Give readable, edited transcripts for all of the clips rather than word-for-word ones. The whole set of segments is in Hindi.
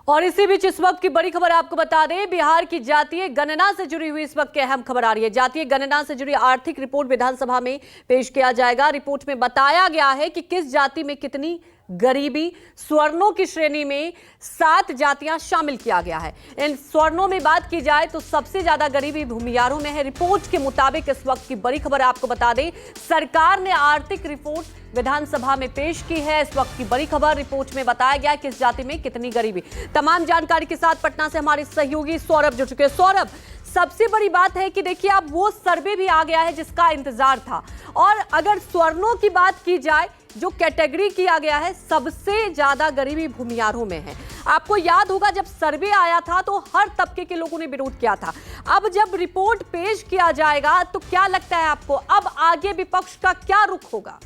और इसी बीच इस वक्त की बड़ी खबर आपको बता दें, बिहार की जातीय गणना से जुड़ी हुई इस वक्त की अहम खबर आ रही है। जातीय गणना से जुड़ी आर्थिक रिपोर्ट विधानसभा में पेश किया जाएगा। रिपोर्ट में बताया गया है कि किस जाति में कितनी गरीबी। स्वर्णों की श्रेणी में 7 जातियां शामिल किया गया है। इन स्वर्णों में बात की जाए तो सबसे ज्यादा गरीबी भूमियारों में है। रिपोर्ट के मुताबिक इस वक्त की बड़ी खबर आपको बता दें, सरकार ने आर्थिक रिपोर्ट विधानसभा में पेश की है। इस वक्त की बड़ी खबर, रिपोर्ट में बताया गया किस जाति में कितनी गरीबी। तमाम जानकारी के साथ पटना से हमारे सहयोगी सौरभ जुड़ चुके हैं। सौरभ, सबसे बड़ी बात है कि देखिए अब वो सर्वे भी आ गया है जिसका इंतजार था, और अगर स्वर्णों की बात की जाए, जो कैटेगरी किया गया है, सबसे ज्यादा गरीबी भूमियारों में है। आपको याद होगा जब सर्वे आया था तो हर तबके के लोगों ने विरोध किया था। अब जब रिपोर्ट पेश किया जाएगा तो क्या लगता है आपको, अब आगे विपक्ष का क्या रुख होगा?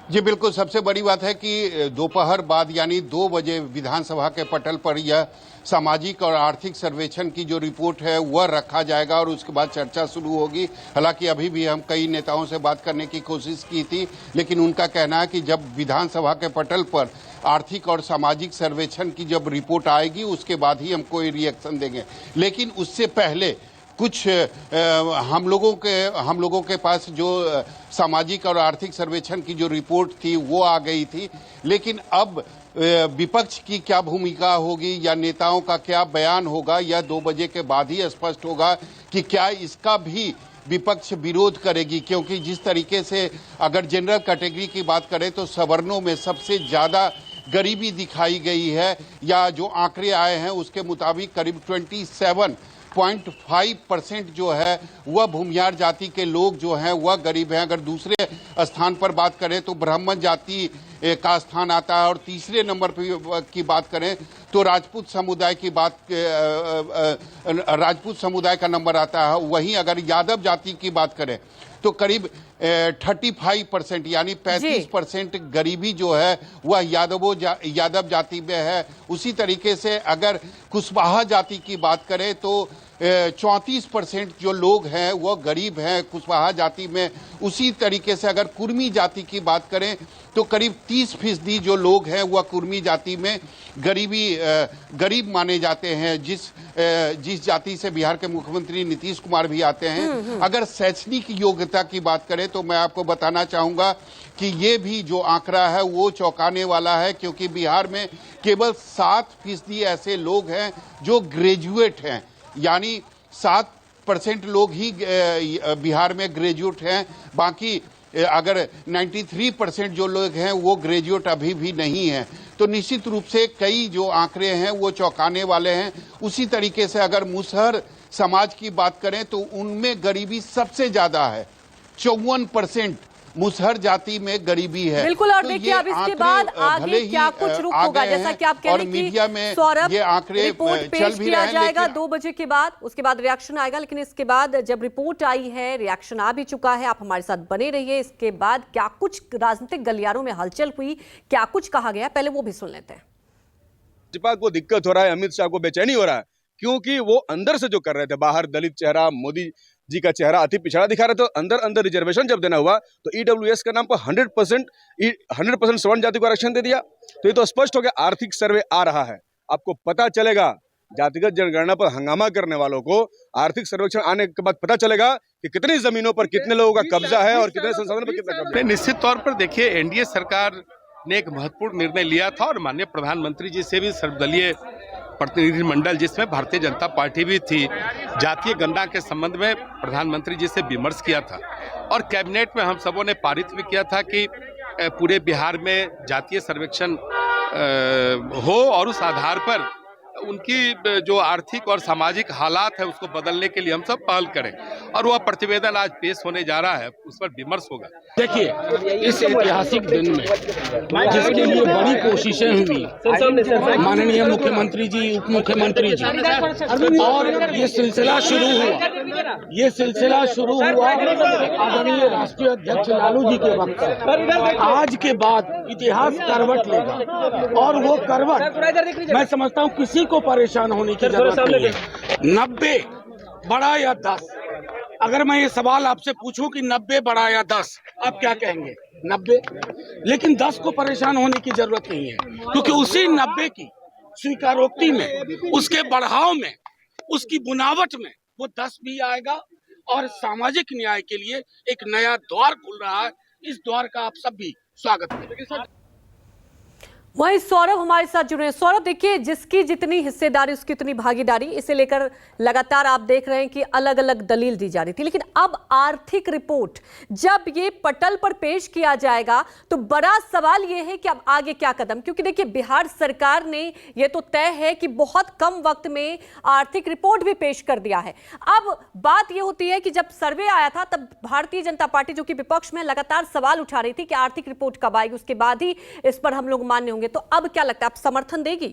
जी बिल्कुल, सबसे बड़ी बात है कि दोपहर बाद यानी 2 बजे विधानसभा के पटल पर यह सामाजिक और आर्थिक सर्वेक्षण की जो रिपोर्ट है वह रखा जाएगा और उसके बाद चर्चा शुरू होगी। हालांकि अभी भी हम कई नेताओं से बात करने की कोशिश की थी, लेकिन उनका कहना है कि जब विधानसभा के पटल पर आर्थिक और सामाजिक सर्वेक्षण की जब रिपोर्ट आएगी उसके बाद ही हम कोई रिएक्शन देंगे। लेकिन उससे पहले कुछ हम लोगों के पास जो सामाजिक और आर्थिक सर्वेक्षण की जो रिपोर्ट थी वो आ गई थी, लेकिन अब विपक्ष की क्या भूमिका होगी या नेताओं का क्या बयान होगा, यह 2 बजे के बाद ही स्पष्ट होगा कि क्या इसका भी विपक्ष विरोध करेगी। क्योंकि जिस तरीके से अगर जनरल कैटेगरी की बात करें तो सवर्णों में सबसे ज्यादा गरीबी दिखाई गई है, या जो आंकड़े आए हैं उसके मुताबिक करीब 27.5% जो है वह भूमियार जाति के लोग जो हैं वह गरीब हैं। अगर दूसरे स्थान पर बात करें तो ब्राह्मण जाति का स्थान आता है, और तीसरे नंबर पर की बात करें तो राजपूत समुदाय का नंबर आता है। वहीं अगर यादव जाति की बात करें तो करीब 35% यानी 35% गरीबी जो है वह यादव जाति में है। उसी तरीके से अगर कुशवाहा जाति की बात करें तो 34% जो लोग हैं वह गरीब हैं कुशवाहा जाति में। उसी तरीके से अगर कुर्मी जाति की बात करें तो करीब 30% जो लोग हैं वह कुर्मी जाति में गरीब माने जाते हैं, जिस जाति से बिहार के मुख्यमंत्री नीतीश कुमार भी आते हैं। अगर शैक्षणिक योग्यता की बात करें तो मैं आपको बताना चाहूंगा कि ये भी जो आंकड़ा है वो चौंकाने वाला है, क्योंकि बिहार में केवल 7% ऐसे लोग हैं जो ग्रेजुएट हैं, यानी 7% लोग ही बिहार में ग्रेजुएट हैं। बाकी अगर 93% जो लोग हैं वो ग्रेजुएट अभी भी नहीं हैं। तो निश्चित रूप से कई जो आंकड़े हैं वो चौंकाने वाले हैं। उसी तरीके से अगर मुसहर समाज की बात करें तो उनमें गरीबी सबसे ज्यादा है, 54% मुसहर जाति में गरीबी है। बिल्कुल, और देखिए अब इसके बाद आगे क्या कुछ रुख होगा, जैसा कि आप कह रहे हैं कि सौरभ ये आंकड़े रिपोर्ट पेश किया जाएगा 2 बजे के बाद, उसके बाद रिएक्शन आएगा। लेकिन इसके बाद जब रिपोर्ट आई है, रिएक्शन आ भी चुका है, आप हमारे साथ बने रहिए। इसके बाद क्या कुछ राजनीतिक गलियारों में हलचल हुई, क्या कुछ कहा गया, पहले वो भी सुन लेते हैं। भाजपा को दिक्कत हो रहा है, अमित शाह को बेचैनी हो रहा है, क्योंकि वो अंदर से जो कर रहे थे, बाहर दलित चेहरा, मोदी जी का चेहरा अति पिछड़ा दिखा रहे थे, अंदर रिजर्वेशन जब देना हुआ तो ईडब्ल्यूएस के नाम पर 100% सवर्ण जाति को आरक्षण दे दिया। तो ये तो स्पष्ट हो गया, आर्थिक सर्वे आ रहा है, आपको पता चलेगा। जातिगत जनगणना पर हंगामा करने वालों को आर्थिक सर्वेक्षण आने के बाद पता चलेगा कि कितनी जमीनों पर कितने लोगों का कब्जा है और कितने संसाधनों पर कितना कब्जा है। निश्चित तौर पर देखिए, एनडीए सरकार ने एक महत्वपूर्ण निर्णय लिया था और माननीय प्रधानमंत्री जी से भी सर्वदलीय प्रतिनिधिमंडल जिसमें भारतीय जनता पार्टी भी थी, जातीय गणना के संबंध में प्रधानमंत्री जी से विमर्श किया था, और कैबिनेट में हम सबों ने पारित भी किया था कि पूरे बिहार में जातीय सर्वेक्षण हो और उस आधार पर उनकी जो आर्थिक और सामाजिक हालात है उसको बदलने के लिए हम सब पहल करें, और वह प्रतिवेदन आज पेश होने जा रहा है, उस पर विमर्श होगा। देखिए, इस ऐतिहासिक दिन में जिसके लिए बड़ी कोशिशें हुई, माननीय मुख्यमंत्री जी, उप मुख्यमंत्री जी, और ये सिलसिला शुरू हुआ आदरणीय राष्ट्रीय अध्यक्ष लालू जी के वक्त। आज के बाद इतिहास करवट लेगा, और वो करवट मैं समझता हूँ किसी को परेशान होने की जरूरत नहीं है। 90 बड़ा या 10, अगर मैं ये सवाल आपसे पूछूं कि 90 बढ़ा या 10, आप क्या कहेंगे? 90। लेकिन 10 को परेशान होने की जरूरत नहीं है, क्योंकि उसी 90 की स्वीकारोक्ति में, उसके बढ़ाव में, उसकी बुनावट में वो 10 भी आएगा और सामाजिक न्याय के लिए एक नया द्वार खुल रहा है। इस द्वार का आप सब भी स्वागत करेंगे। वहीं सौरभ हमारे साथ जुड़े हैं। सौरभ, देखिए, जिसकी जितनी हिस्सेदारी उसकी उतनी भागीदारी, इसे लेकर लगातार आप देख रहे हैं कि अलग अलग दलील दी जा रही थी, लेकिन अब आर्थिक रिपोर्ट जब ये पटल पर पेश किया जाएगा तो बड़ा सवाल ये है कि अब आगे क्या कदम, क्योंकि देखिए बिहार सरकार ने ये तो तय है कि बहुत कम वक्त में आर्थिक रिपोर्ट भी पेश कर दिया है। अब बात ये होती है कि जब सर्वे आया था तब भारतीय जनता पार्टी, जो कि विपक्ष में, लगातार सवाल उठा रही थी कि आर्थिक रिपोर्ट कब आएगी, उसके बाद ही इस पर हम लोग मान्य होंगे। तो अब क्या लगता है, आप समर्थन देगी?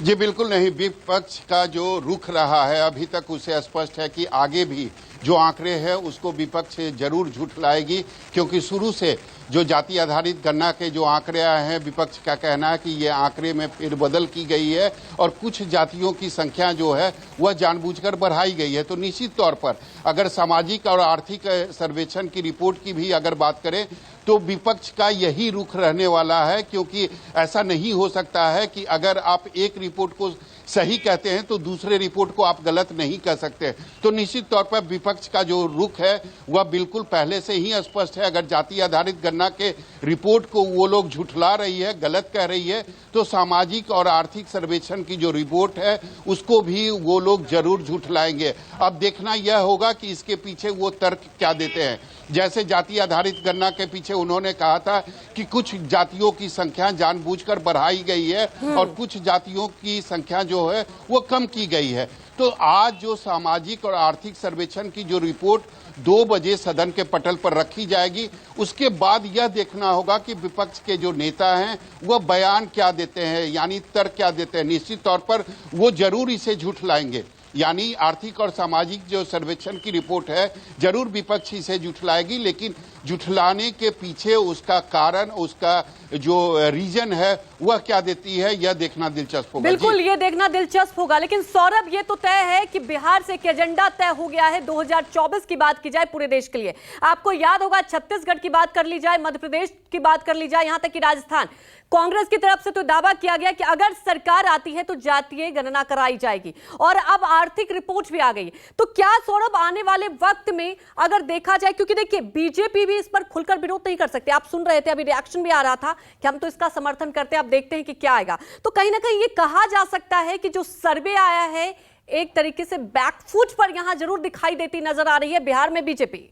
जी बिल्कुल नहीं। विपक्ष का जो रुख रहा है अभी तक उसे स्पष्ट है कि आगे भी जो आंकड़े हैं उसको विपक्ष जरूर झुठलाएगी, क्योंकि शुरू से जो जाति आधारित गणना के जो आंकड़े आए हैं, विपक्ष का कहना है कि ये आंकड़े में फेरबदल की गई है और कुछ जातियों की संख्या जो है वह जानबूझकर बढ़ाई गई है। तो निश्चित तौर पर अगर सामाजिक और आर्थिक सर्वेक्षण की रिपोर्ट की भी अगर बात करें तो विपक्ष का यही रुख रहने वाला है, क्योंकि ऐसा नहीं हो सकता है कि अगर आप एक रिपोर्ट को सही कहते हैं तो दूसरे रिपोर्ट को आप गलत नहीं कह सकते। तो निश्चित तौर पर विपक्ष का जो रुख है वह बिल्कुल पहले से ही स्पष्ट है। अगर जाति आधारित गणना के रिपोर्ट को वो लोग झुठला रही है, गलत कह रही है, तो सामाजिक और आर्थिक सर्वेक्षण की जो रिपोर्ट है उसको भी वो लोग जरूर झुठलाएंगे। अब देखना यह होगा कि इसके पीछे वो तर्क क्या देते हैं। जैसे जाति आधारित गणना के पीछे उन्होंने कहा था कि कुछ जातियों की संख्या जानबूझकर बढ़ाई गई है और कुछ जातियों की संख्या जो है वो कम की गई है। तो आज जो सामाजिक और आर्थिक सर्वेक्षण की जो रिपोर्ट 2 बजे सदन के पटल पर रखी जाएगी, उसके बाद यह देखना होगा कि विपक्ष के जो नेता हैं वह बयान क्या देते हैं, यानी तर्क क्या देते हैं। निश्चित तौर पर वो जरूर इसे झुठलाएंगे, यानी आर्थिक और सामाजिक जो सर्वेक्षण की रिपोर्ट है जरूर विपक्ष इसे झुठलाएगी, लेकिन झुठलाने के पीछे उसका कारण, उसका जो रीजन है वह क्या देती है, यह देखना दिलचस्प होगा। बिल्कुल, ये देखना दिलचस्प होगा। लेकिन सौरभ, ये तो तय है कि बिहार से एक एजेंडा तय हो गया है। 2024 की बात की जाए पूरे देश के लिए, आपको याद होगा छत्तीसगढ़ की बात कर ली जाए, मध्य प्रदेश की बात कर ली जाए, यहां तक कि राजस्थान, कांग्रेस की तरफ से तो दावा किया गया कि अगर सरकार आती है तो जातीय गणना कराई जाएगी, और अब आर्थिक रिपोर्ट भी आ गई। तो क्या सौरभ आने वाले वक्त में अगर देखा जाए, क्योंकि देखिए बीजेपी भी इस पर खुलकर विरोध नहीं कर सकते, आप सुन रहे थे अभी रिएक्शन भी आ रहा था कि हम तो इसका समर्थन करते हैं, अब देखते हैं कि क्या आएगा। तो कहीं ना कहीं ये कहा जा सकता है कि जो सर्वे आया है एक तरीके से बैकफुट पर यहां जरूर दिखाई देती नजर आ रही है बिहार में बीजेपी।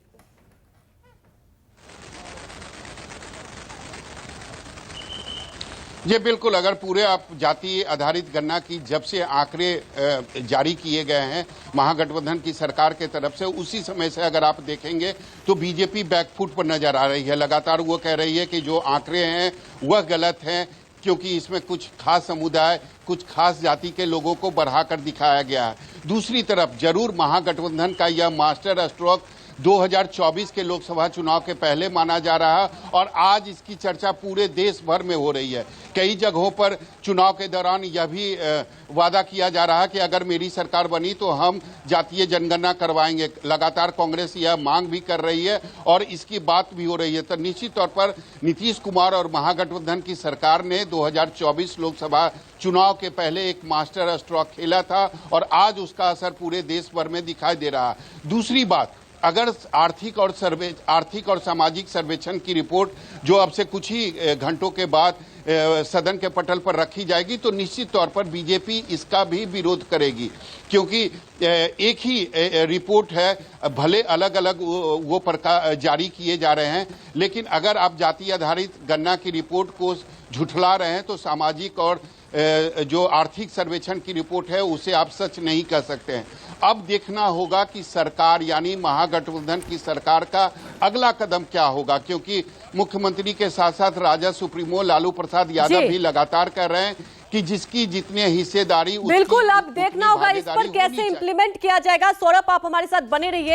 जी बिल्कुल। अगर पूरे आप जाति आधारित गणना की जब से आंकड़े जारी किए गए हैं महागठबंधन की सरकार के तरफ से, उसी समय से अगर आप देखेंगे तो बीजेपी बैकफुट पर नजर आ रही है। लगातार वो कह रही है कि जो आंकड़े हैं वह गलत हैं, क्योंकि इसमें कुछ खास समुदाय, कुछ खास जाति के लोगों को बढ़ाकर दिखाया गया है। दूसरी तरफ जरूर महागठबंधन का यह मास्टर स्ट्रोक 2024 के लोकसभा चुनाव के पहले माना जा रहा है, और आज इसकी चर्चा पूरे देश भर में हो रही है। कई जगहों पर चुनाव के दौरान यह भी वादा किया जा रहा है कि अगर मेरी सरकार बनी तो हम जातीय जनगणना करवाएंगे। लगातार कांग्रेस यह मांग भी कर रही है और इसकी बात भी हो रही है। तो निश्चित तौर पर नीतीश कुमार और महागठबंधन की सरकार ने 2024 लोकसभा चुनाव के पहले एक मास्टर स्ट्रोक खेला था और आज उसका असर पूरे देश भर में दिखाई दे रहा है। दूसरी बात, अगर आर्थिक और सामाजिक सर्वेक्षण की रिपोर्ट जो अब से कुछ ही घंटों के बाद सदन के पटल पर रखी जाएगी तो निश्चित तौर पर बीजेपी इसका भी विरोध करेगी, क्योंकि एक ही रिपोर्ट है, भले अलग अलग वो प्रकार जारी किए जा रहे हैं, लेकिन अगर आप जाति आधारित गणना की रिपोर्ट को झुठला रहे हैं तो सामाजिक और जो आर्थिक सर्वेक्षण की रिपोर्ट है उसे आप सच नहीं कह सकते हैं। अब देखना होगा कि सरकार यानी महागठबंधन की सरकार का अगला कदम क्या होगा, क्योंकि मुख्यमंत्री के साथ साथ राजद सुप्रीमो लालू प्रसाद यादव भी लगातार कह रहे हैं कि जिसकी जितनी हिस्सेदारी, बिल्कुल अब देखना होगा इस पर कैसे इंप्लीमेंट किया जाएगा। सौरभ, आप हमारे साथ बने रहिए।